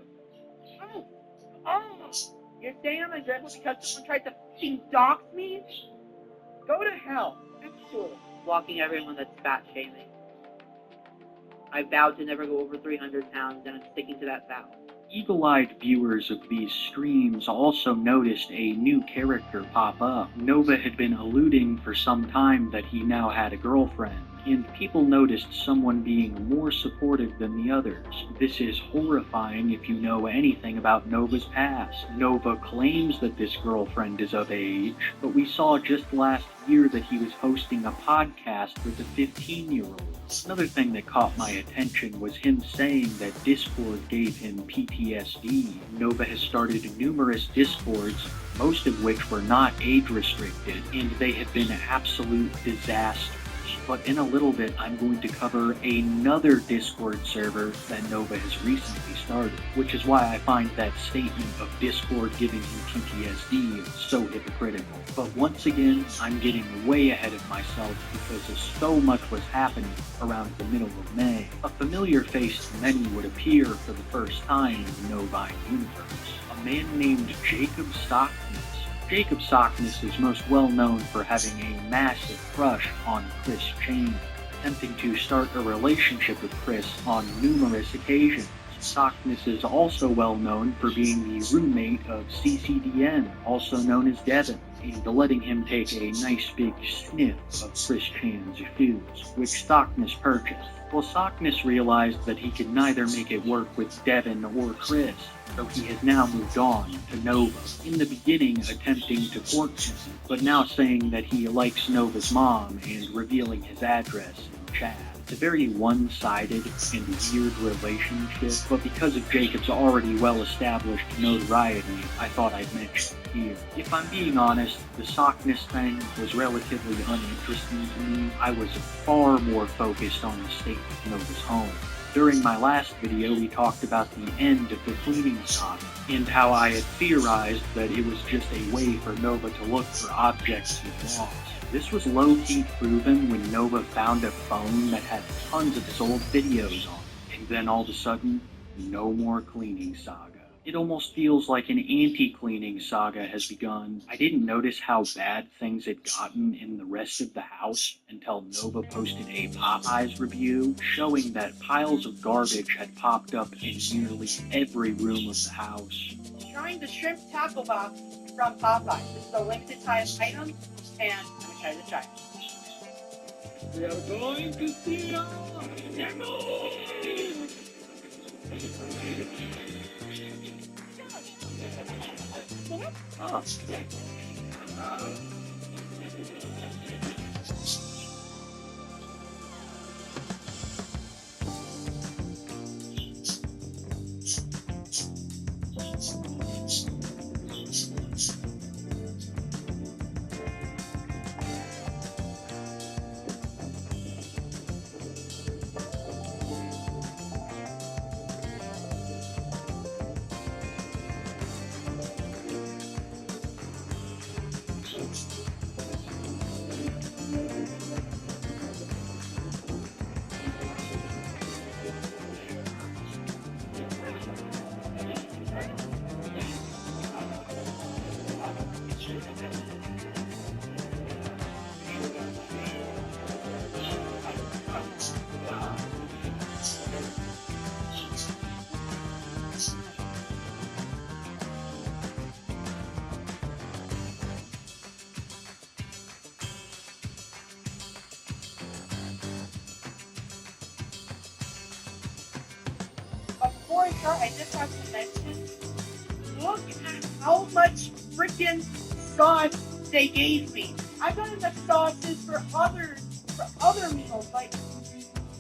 Oh! You're saying I'm ungrateful because someone tried to fucking dox me? Go to hell. That's cool. Blocking everyone that's fat shaming. I vowed to never go over 300 pounds, and I'm sticking to that vow. Eagle-eyed viewers of these streams also noticed a new character pop up. Nova had been alluding for some time that he now had a girlfriend, and people noticed someone being more supportive than the others. This is horrifying if you know anything about Nova's past. Nova claims that this girlfriend is of age, but we saw just last year that he was hosting a podcast with a 15-year-old. Another thing that caught my attention was him saying that Discord gave him PTSD. Nova has started numerous Discords, most of which were not age-restricted, and they have been absolute disasters. But in a little bit, I'm going to cover another Discord server that Nova has recently started, which is why I find that statement of Discord giving him PTSD so hypocritical. But once again, I'm getting way ahead of myself because so much was happening around the middle of May. A familiar face to many would appear for the first time in the Novine universe. A man named Jacob Stockness. Jacob Stockness is most well known for having a massive crush on Chris Cheney, attempting to start a relationship with Chris on numerous occasions. Stockness is also well known for being the roommate of CCDN, also known as Devin, and letting him take a nice big sniff of Chris Chan's shoes, which Stockness purchased. Well, Stockness realized that he could neither make it work with Devin or Chris, so he has now moved on to Nova, in the beginning attempting to court him, but now saying that he likes Nova's mom and revealing his address in chat. It's a very one-sided and weird relationship, but because of Jacob's already well-established notoriety, I thought I'd mention it here. If I'm being honest, the Stockness thing was relatively uninteresting to me. I was far more focused on the state of Nova's home. During my last video, we talked about the end of the cleaning saga, and how I had theorized that it was just a way for Nova to look for objects he'd lost. This was low-key proven when Nova found a phone that had tons of his old videos on it, and then all of a sudden, no more cleaning saga. It almost feels like an anti-cleaning saga has begun. I didn't notice how bad things had gotten in the rest of the house until Nova posted a Popeyes review showing that piles of garbage had popped up in nearly every room of the house. Trying the shrimp taco box from Popeye. This is a limited time item, and I'm excited to try it. We are going to see our demo! Oh. before I start, I just have to mention, look at how much freaking sauce they gave me. I got enough sauces for other meals. Like,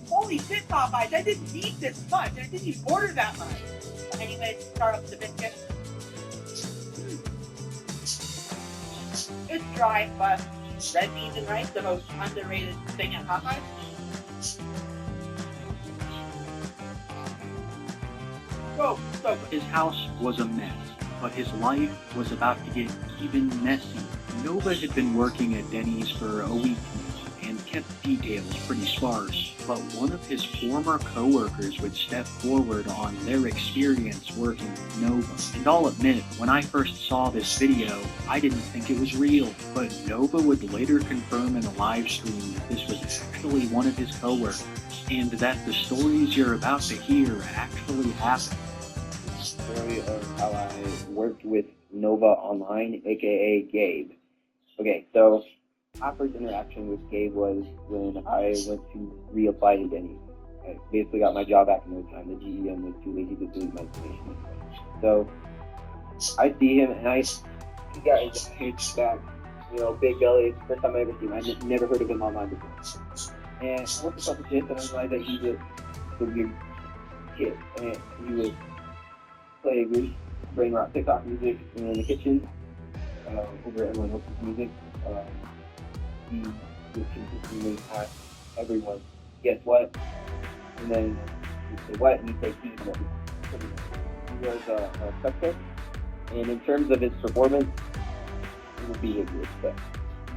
holy shit, Popeyes, I didn't need this much. I didn't even order that much. Anyways, start up the biscuit. It's dry, but red beans and rice, the most underrated thing at Popeyes. So good. His house was a mess, but his life was about to get even messier. Nova had been working at Denny's for a week now and kept details pretty sparse, but one of his former coworkers would step forward on their experience working with Nova. And I'll admit, when I first saw this video, I didn't think it was real, but Nova would later confirm in a live stream that this was actually one of his coworkers, and that the stories you're about to hear actually happened. Story of how I worked with Nova online, aka Gabe. Okay, so my first interaction with Gabe was when I went to reapply to Denny's. I basically got my job back in no time. The GEM was too lazy to delete my information. So I see him, and he got his huge back, big belly. First time I ever seen him. I never heard of him online before. And I looked at some shit, and I realized that he was a weird kid, and he would play good brain rock TikTok music in the kitchen over everyone else's music. He would consistently ask everyone, guess what? And then he'd say what? And he'd say he was. He was a suspect. And in terms of his performance, it would be his respect.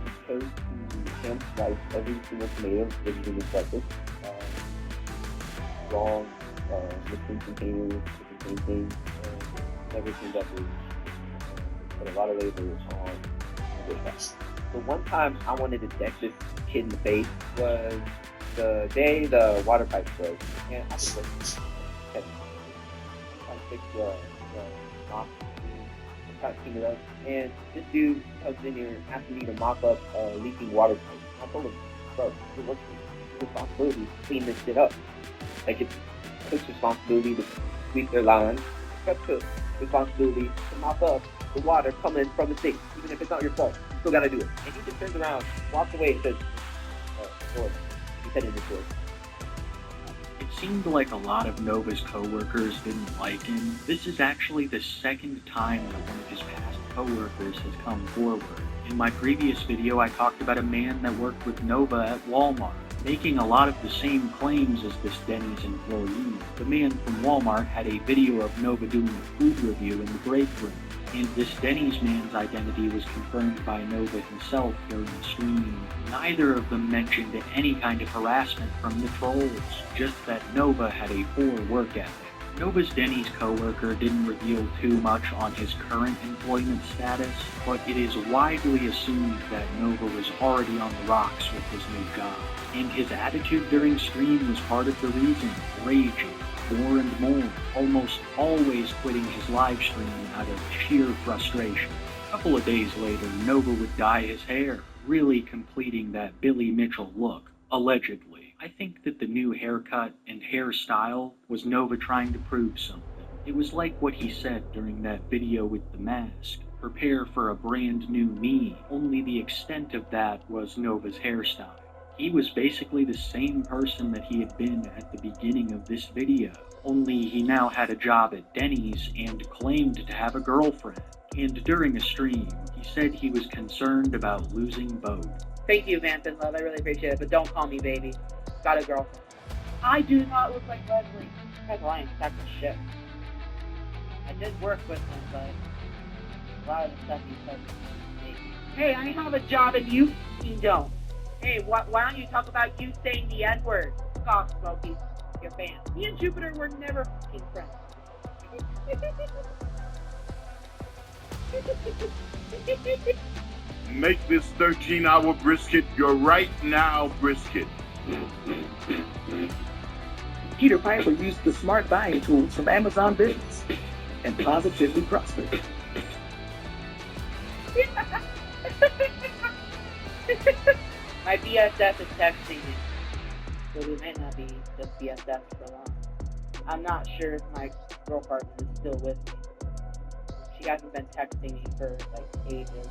He chose to hand-slice every single tomato that he was breakfast. Wrong, mixing containers to contain things, and everything that was put a lot of labor on the dish. The one time I wanted to deck this kid in the face was the day the water pipe broke. And I think it was trying to fix the mop, trying to clean it up. And this dude comes in here asking me to mop up a leaking water pipe. I told him, bro, it's responsibility to clean this shit up. Like, it's cook's responsibility to sweep their lawn. It's cook's responsibility to mop up the water coming from the sink. Even if it's not your fault, you still gotta do it. And he just turns around, walks away, and says, or he said in his voice. It seemed like a lot of Nova's coworkers didn't like him. This is actually the second time that one of his past coworkers has come forward. In my previous video, I talked about a man that worked with Nova at Walmart, making a lot of the same claims as this Denny's employee. The man from Walmart had a video of Nova doing a food review in the break room, and this Denny's man's identity was confirmed by Nova himself during the stream. Neither of them mentioned any kind of harassment from the trolls, just that Nova had a poor work ethic. Nova's Denny's coworker didn't reveal too much on his current employment status, but it is widely assumed that Nova was already on the rocks with his new job. And his attitude during stream was part of the reason, raging more and more, almost always quitting his live stream out of sheer frustration. A couple of days later, Nova would dye his hair, really completing that Billy Mitchell look, allegedly. I think that the new haircut and hairstyle was Nova trying to prove something. It was like what he said during that video with the mask. Prepare for a brand new me, only the extent of that was Nova's hairstyle. He was basically the same person that he had been at the beginning of this video, only he now had a job at Denny's and claimed to have a girlfriend. And during a stream, he said he was concerned about losing both. Thank you, Vampin Love. I really appreciate it, but don't call me baby. Got a girlfriend. I do not look like Leslie. That's lying. That's a shit. I did work with him, but a lot of the stuff he said was mistake. Hey, I have a job and you don't. Hey, why don't you talk about you saying the N-word? Cough, Smokey. Your fan. Me and Jupiter were never f***ing friends. Make this 13-hour brisket your right now brisket. Peter Piper used the smart buying tools from Amazon Business and positively prospered. My BSF is texting me, so we might not be just BSF for long. I'm not sure if my girlfriend is still with me. She hasn't been texting me for like ages.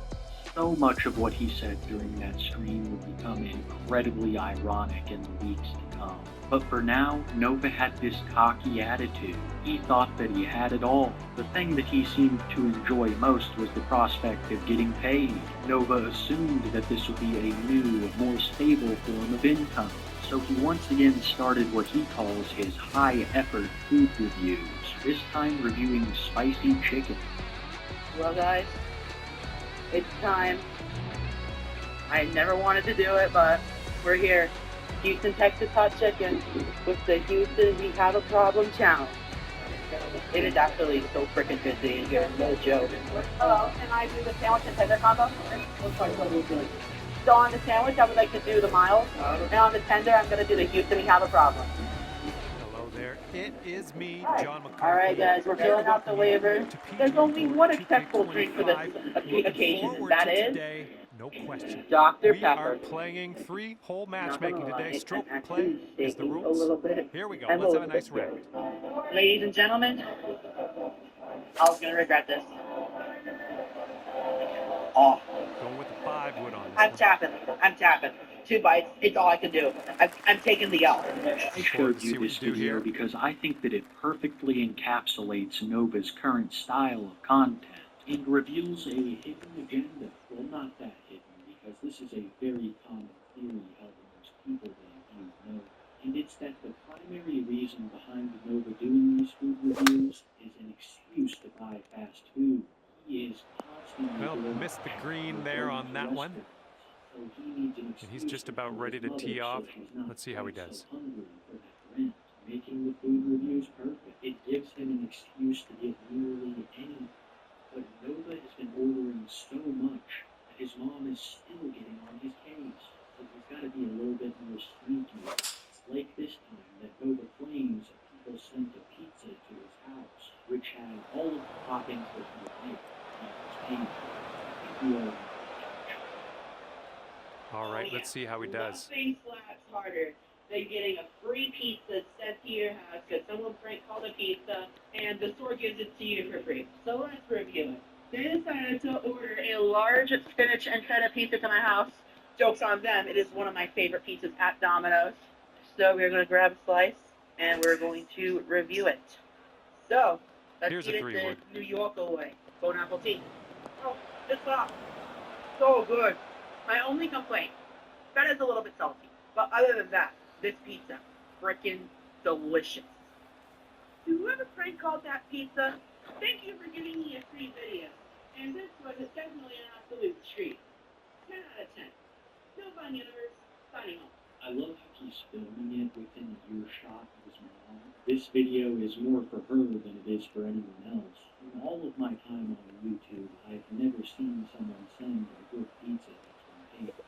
So much of what he said during that stream would become incredibly ironic in the weeks to come. But for now, Nova had this cocky attitude. He thought that he had it all. The thing that he seemed to enjoy most was the prospect of getting paid. Nova assumed that this would be a new, more stable form of income. So he once again started what he calls his high-effort food reviews, this time reviewing spicy chicken. Well, guys, it's time. I never wanted to do it, but we're here. Houston, Texas Hot Chicken with the Houston We Have a Problem Challenge. It is actually so freaking good to eat here, no joke. Hello, can I do the sandwich and tender combo? So on the sandwich, I would like to do the mild, and on the tender, I'm going to do the Houston We Have a Problem. Hello there, it is me, John McCarthy. Alright guys, we're filling out the waiver. There's only one acceptable drink for this occasion, and that is today, no question. Dr. We Pepper. are playing 3-hole matchmaking today. It's Stroke actually play is the shaking a rules. little bit. Here we go, I'm a let's have a little nice bit round. scared. Ladies and gentlemen, I was going to regret this. Oh. Going with the 5 wood on this I'm one. tapping. 2 bites, it's all I can do. I'm taking the L. I showed you this video because I think that it perfectly encapsulates Nova's current style of content and reveals a hidden agenda. Well, not that hidden, because this is a very common theory held amongst people that view Nova. And it's that the primary reason behind Nova doing these food reviews is an excuse to buy fast food. He is constantly... Well, missed the green there on that one. And he's just about ready to tee off. Let's see how he does. Making the food reviews perfect. It gives him an excuse to get nearly anything. But Nova has been ordering so much that his mom is still getting on his case. So he's got to be a little bit more sneaky. Like this time that Nova claims that people sent a pizza to his house, which had all of the toppings that he would make. All right, let's see how he does. Nothing slaps harder than getting a free pizza sent to your house because someone prank called a pizza and the store gives it to you for free. So let's review it. They decided to order a large spinach and feta pizza to my house. Joke's on them. It is one of my favorite pizzas at Domino's. So we're going to grab a slice and we're going to review it. So let's Here's get a it 3-wood. the New York way. Bone apple tea. Oh, it's soft. So good. My only complaint, that is a little bit salty. But other than that, this pizza, freaking delicious. To whoever prank called that pizza, thank you for giving me a free video. And this was definitely an absolute treat. 10 out of 10. Nova Universe, signing off. I love how he's filming it within earshot of his mom. This video is more for her than it is for anyone else. In all of my time on YouTube, I've never seen someone send a good pizza that's been paid for.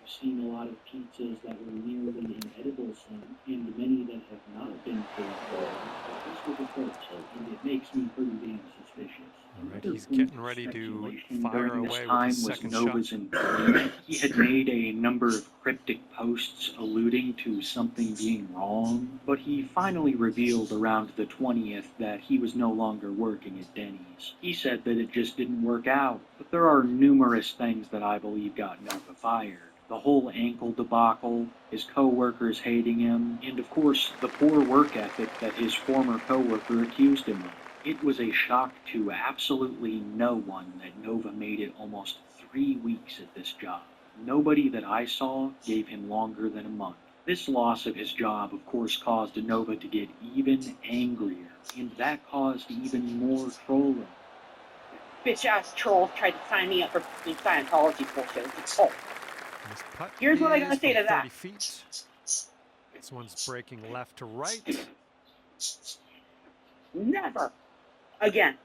I've seen a lot of pizzas that were nearly inedible sent, and many that have not been paid for. But this was a first, and it makes me pretty damn suspicious. All right, he's getting ready to fire During away this time with his was second Nova's shot. employment. He had made a number of cryptic posts alluding to something being wrong, but he finally revealed around the 20th that he was no longer working at Denny's. He said that it just didn't work out, but there are numerous things that I believe got Nova fired. The whole ankle debacle, his co-workers hating him, and of course the poor work ethic that his former co-worker accused him of. It was a shock to absolutely no one that Nova made it almost 3 weeks at this job. Nobody that I saw gave him longer than a month. This loss of his job, of course, caused Nova to get even angrier, and that caused even more trolling. Bitch-ass trolls tried to sign me up for Scientology bullshit. Oh. Here's what I'm going to say to that. 30 feet. This one's breaking left to right. Never again.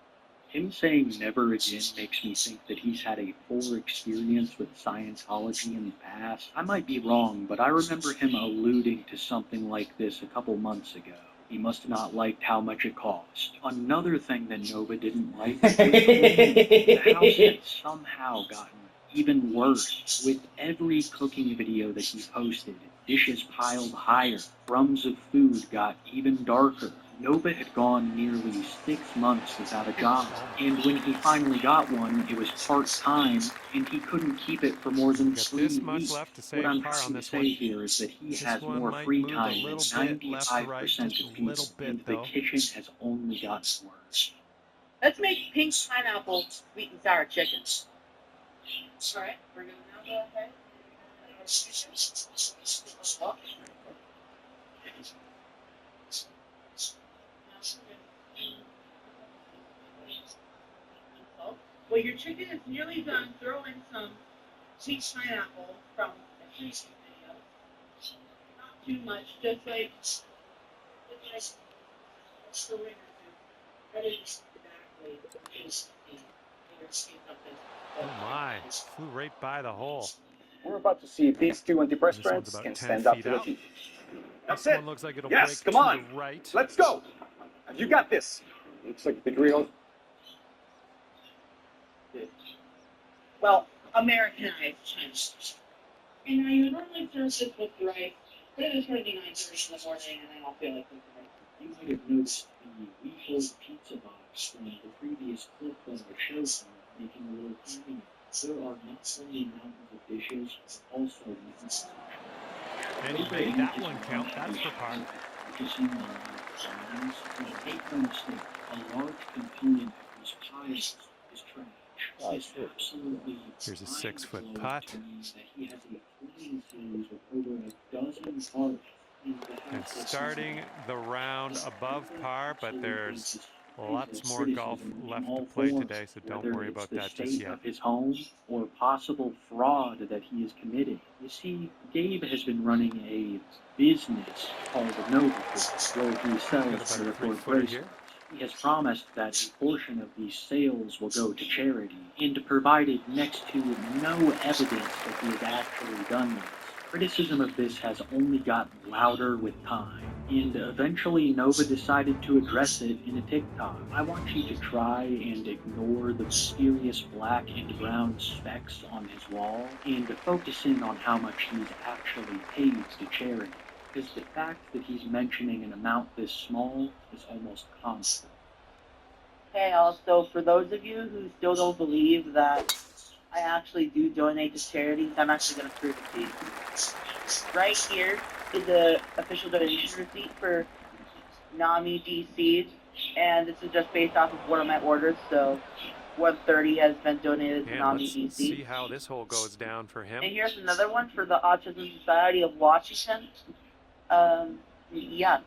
Him saying never again makes me think that he's had a poor experience with Scientology in the past. I might be wrong, but I remember him alluding to something like this a couple months ago. He must have not liked how much it cost. Another thing that Nova didn't like was the house had somehow gotten even worse. With every cooking video that he posted, dishes piled higher, crumbs of food got even darker. Nova had gone nearly 6 months without a job, and when he finally got one, it was part-time, and he couldn't keep it for more than 3 this much weeks. left to What save I'm par on trying to this say one. here is that he This has one more might free move a time than little bit left to right, 95% just of a people, little bit, and the though. kitchen has only gotten worse. Let's make pink pineapple sweet and sour chicken. All right, we're gonna now go ahead. Well, your chicken is nearly done. Throw in some pink pineapple from the previous video. Not too much, just like the ring or two. That is exactly. Oh my, flew right by the hole. We're about to see if these two This one's antiperspirants about can 10 stand up feet to the out. heat. This That's it. one looks like it'll Yes, break come to on. the right. Let's go. You got this. Looks like the real. Well, Americanized China. And now you normally serve this with rice, but it is already 9:30 in the morning, and I don't feel like cooking it. You might have noticed the lethal pizza box from the previous clip that I showed you, making a little cameo. There are not only mountains of dishes, but also mountains of And he made that one count. That's for par. Make no mistake, a large component of these piles is trash. It's absolutely Here's a 6-foot putt. that he has a playing series with over a dozen parts in the And starting the round above par, but there's lots more golf left to play today, so don't worry about that just yet. Of his home or possible fraud that he has committed. You see, Gabe has been running a business called Nova, where he sells the report bracelets. He has promised that a portion of these sales will go to charity, and provided next to no evidence that he has actually done this. Criticism of this has only gotten louder with time, and eventually Nova decided to address it in a TikTok. I want you to try and ignore the mysterious black and brown specks on his wall, and focus in on how much he's actually paid to charity. Because the fact that he's mentioning an amount this small is almost constant. Hey, also, for those of you who still don't believe that I actually do donate to charities, I'm actually going to prove it to you. Right here is the official donation receipt for NAMI DC, and this is just based off of one of my orders, so 130 has been donated to And NAMI let's DC. see how this hole goes down for him. And here's another one for the Autism Society of Washington. Yeah.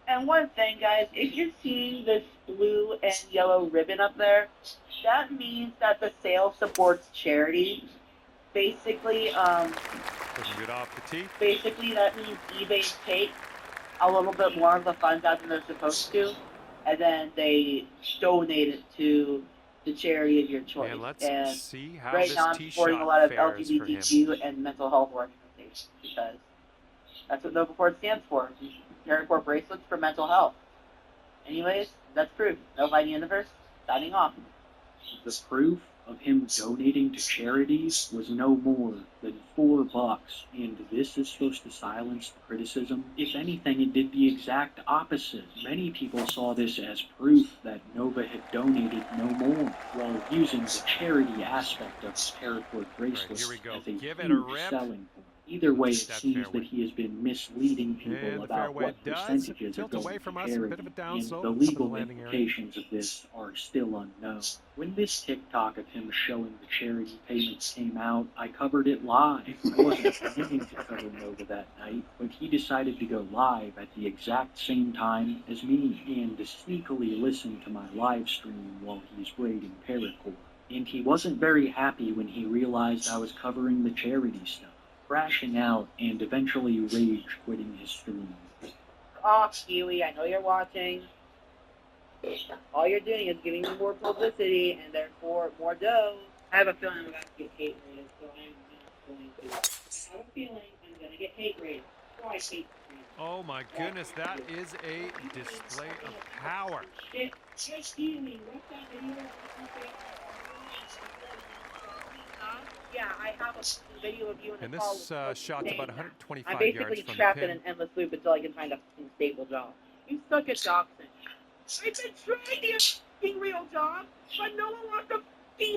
And one thing, guys, if you're seeing this blue and yellow ribbon up there, that means that the sale supports charity. Basically, Looking good off the tee. basically that means eBay takes a little bit more of the funds out than they're supposed to, and then they donate it to the charity of your choice. And let's see how right this now I'm tee supporting a shot lot of fares for him. LGBTQ and mental health organizations because that's what Nova Report stands for. Nova Report bracelets for mental health. Anyways, that's proof. Nova Universe, signing off. The proof of him donating to charities was no more than $4, and this is supposed to silence the criticism. If anything, it did the exact opposite. Many people saw this as proof that Nova had donated no more, while using the charity aspect of his paracord bracelets as a huge selling point. Either way, it seems that he has been misleading people about what percentages are going to charity, and the legal implications of this are still unknown. When this TikTok of him showing the charity payments came out, I covered it live. I wasn't planning to cover Nova that night, but he decided to go live at the exact same time as me, and to sneakily listen to my live stream while he's braiding paracord. And he wasn't very happy when he realized I was covering the charity stuff, crashing out and eventually rage quitting his stream. Off, Huey, I know you're watching. All you're doing is giving me more publicity and therefore more dough. I have a feeling I'm about to get hate rated, so I'm not going to. I have a feeling I'm going to get hate rated. So I hate rated. Oh my goodness, that is a display of power. Shit. Hey, Huey, what's that video? Yeah, I have a video of you in the And call this with shot's about I'm 125 basically yards from the trapped in pin. an endless loop until I can find a stable job. You suck at doxing. I've been trying to get a real job, but no one wants to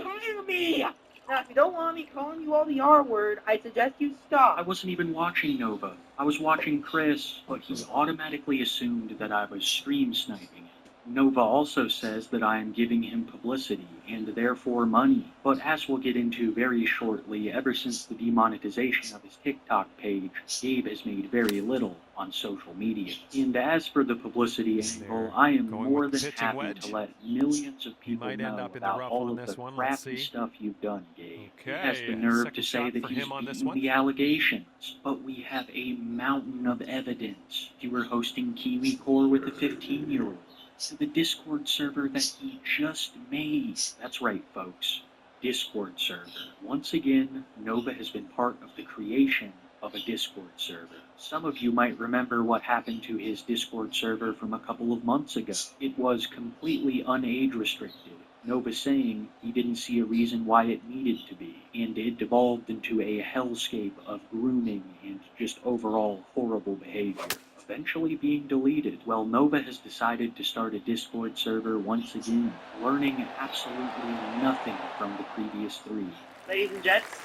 hire me. Now, if you don't want me calling you all the R word, I suggest you stop. I wasn't even watching Nova. I was watching Chris, but he automatically assumed that I was stream sniping him. Nova also says that I am giving him publicity and therefore money, but as we'll get into very shortly, ever since the demonetization of his TikTok page, Gabe has made very little on social media. And as for the publicity angle, I am more than happy to let millions of people know about all of the crappy stuff you've done, Gabe. He has the nerve to say that he's beaten the allegations, but we have a mountain of evidence. You were hosting Kiwi Core with a 15-year-old. To the Discord server that he just made. That's right, folks. Discord server. Once again, Nova has been part of the creation of a Discord server. Some of you might remember what happened to his Discord server from a couple of months ago. It was completely unage restricted. Nova saying he didn't see a reason why it needed to be, and it devolved into a hellscape of grooming and just overall horrible behavior, eventually being deleted. Well, Nova has decided to start a Discord server once again, learning absolutely nothing from the previous three. Ladies and gents,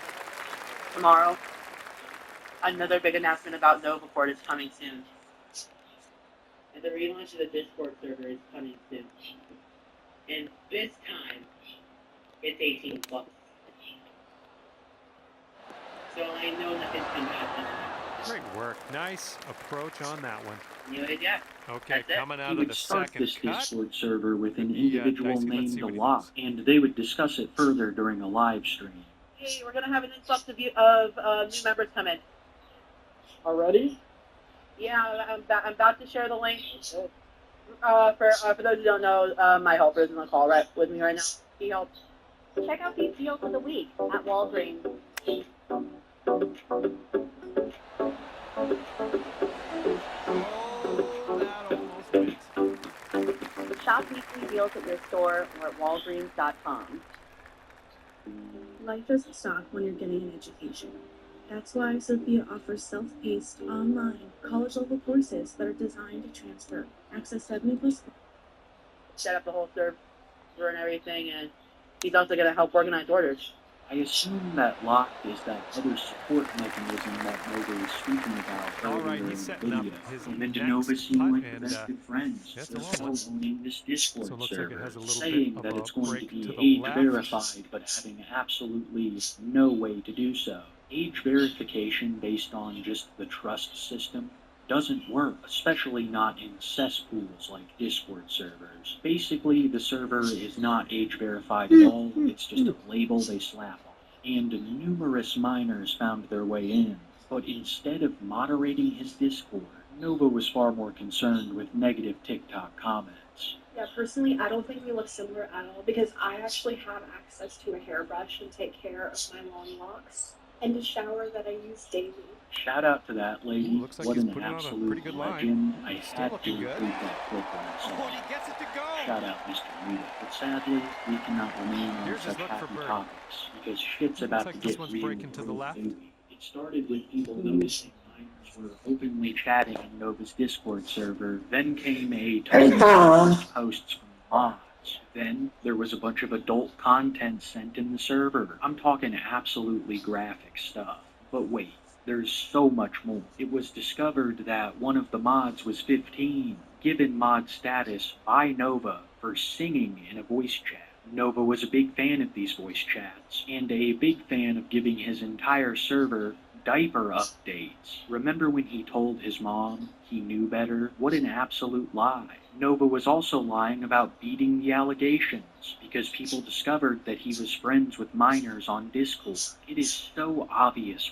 tomorrow, another big announcement about Novaport is coming soon. And the relaunch of the Discord server is coming soon. And this time, it's 18 plus. So I know nothing's been bad. Great work. Nice approach on that one. Yeah. Okay, coming out He of would the start second this cut. Discord server with an individual Dicey, let's see named what he Locke, and they would discuss it further during a live stream. Hey, we're gonna have an influx of new members come in. Already? Yeah, I'm about to share the link. For those who don't know, my helper is in the call right with me right now. He helps. Check out these deals of the week at Walgreens. Shop weekly deals at your store or at walgreens.com. Life doesn't stop when you're getting an education. That's why Sophia offers self-paced, online, college-level courses that are designed to transfer. Access 70+. Set up the whole server and everything, and he's also going to help organize orders. I assume that Locke is that other support mechanism that Nova was speaking about earlier in the video. And then Nova seem like the best of friends. They're all owning this Discord server, saying that it's going to be age-verified, but having absolutely no way to do so. Age verification based on just the trust system doesn't work, especially not in cesspools like Discord servers. Basically, the server is not age verified at all, it's just a label they slap on. And numerous minors found their way in, but instead of moderating his Discord, Nova was far more concerned with negative TikTok comments. Yeah, personally, I don't think we look similar at all because I actually have access to a hairbrush and take care of my long locks, and a shower that I use daily. Shout out to that lady. Looks like what he's an putting on a absolute pretty good legend. line. I Still had to looking good. include that clip when I saw it. He gets it to go. Shout out Mr. Rita. But sadly, we cannot remain on Here's his such look for happy birdie. topics because shit's about like to this get one's really, breaking to the really left. doozy. It started with people noticing minors were openly chatting in Nova's Discord server. Then came a ton of posts from mods. Then there was a bunch of adult content sent in the server. I'm talking absolutely graphic stuff. But wait. There's so much more. It was discovered that one of the mods was 15, given mod status by Nova for singing in a voice chat. Nova was a big fan of these voice chats, and a big fan of giving his entire server diaper updates. Remember when he told his mom he knew better? What an absolute lie. Nova was also lying about beating the allegations, because people discovered that he was friends with minors on Discord. It is so obvious